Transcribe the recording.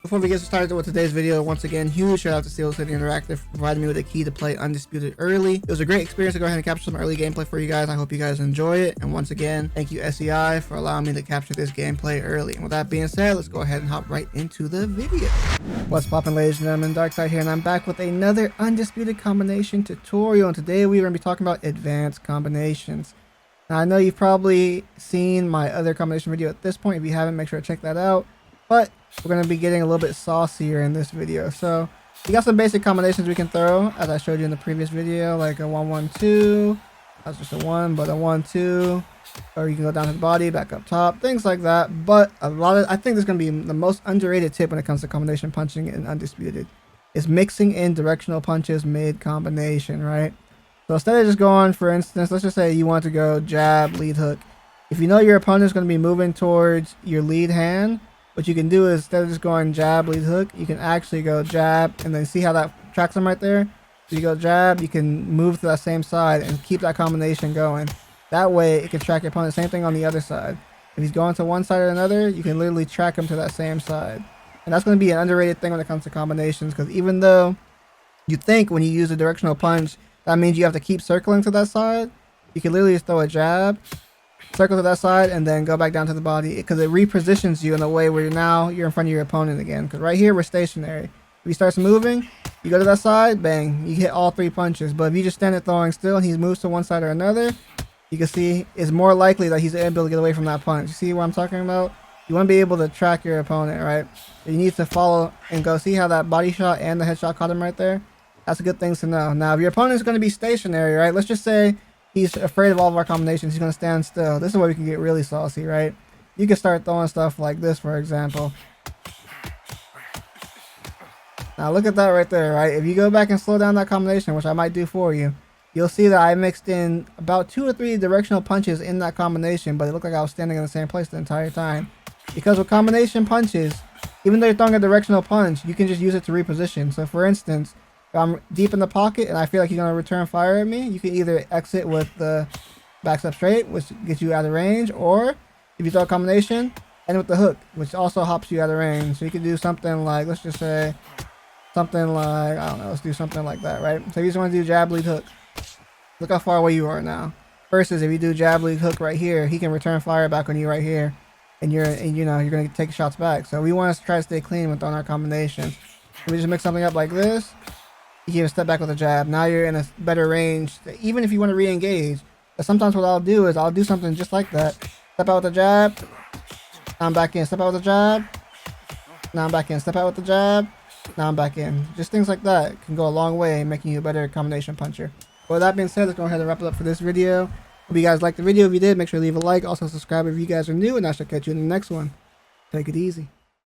Before we get started with today's video, once again, huge shout out to Steel City Interactive for providing me with a key to play Undisputed early. It was a great experience to go ahead and capture some early gameplay for you guys. I hope you guys enjoy it. And once again, thank you SEI for allowing me to capture this gameplay early. And with that being said, let's go ahead and hop right into the video. What's poppin', ladies and gentlemen? Darhkseid here, and I'm back with another Undisputed combination tutorial. And today we're going to be talking about advanced combinations. Now, I know you've probably seen my other combination video at this point. If you haven't, make sure to check that out. But we're going to be getting a little bit saucier in this video. So we got some basic combinations we can throw, as I showed you in the previous video, like a 1-1-2. That's just a 1, but a 1-2. Or you can go down to the body, back up top, things like that. But I think this is going to be the most underrated tip when it comes to combination punching in Undisputed, is mixing in directional punches mid-combination, right? So instead of just going, for instance, let's just say you want to go jab, lead hook. If you know your opponent's going to be moving towards your lead hand, what you can do is, instead of just going jab, lead hook, you can actually go jab, and then see how that tracks them right there? So you go jab, you can move to that same side and keep that combination going. That way it can track your opponent. Same thing on the other side. If he's going to one side or another, you can literally track him to that same side. And that's going to be an underrated thing when it comes to combinations, because even though you think when you use a directional punch, that means you have to keep circling to that side, you can literally just throw a jab, circle to that side, and then go back down to the body, because it repositions you in a way where you're in front of your opponent again. Because right here we're stationary. If he starts moving, you go to that side, bang, you hit all 3 punches. But if you just stand there throwing still and he moves to one side or another, you can see it's more likely that he's able to get away from that punch. You see what I'm talking about? You want to be able to track your opponent, right? You need to follow and go. See how that body shot and the headshot caught him right there? That's a good thing to know. Now, if your opponent is going to be stationary, right? Let's just say he's afraid of all of our combinations. He's going to stand still. This is where we can get really saucy, right? You can start throwing stuff like this, for example. Now, look at that right there, right? If you go back and slow down that combination, which I might do for you, you'll see that I mixed in about 2 or 3 directional punches in that combination, but it looked like I was standing in the same place the entire time. Because with combination punches, even though you're throwing a directional punch, you can just use it to reposition. So, for instance, if I'm deep in the pocket and I feel like he's going to return fire at me, you can either exit with the back step straight, which gets you out of range, or if you throw a combination, end with the hook, which also hops you out of range. So you can do something like, let's just say, something like, I don't know, let's do something like that, right? So you just want to do jab, lead, hook. Look how far away you are now. Versus if you do jab, lead, hook right here, he can return fire back on you right here, and you're going to take shots back. So we want to try to stay clean with on our combinations. So we just mix something up like this. You can even step back with a jab. Now you're in a better range, even if you want to re-engage. But sometimes what I'll do is I'll do something just like that. Step out with a jab. Now I'm back in. Step out with a jab. Now I'm back in. Step out with the jab. Now I'm back in. Just things like that can go a long way in making you a better combination puncher. But with that being said, let's go ahead and wrap it up for this video. Hope you guys liked the video. If you did, make sure to leave a like. Also subscribe if you guys are new, and I shall catch you in the next one. Take it easy.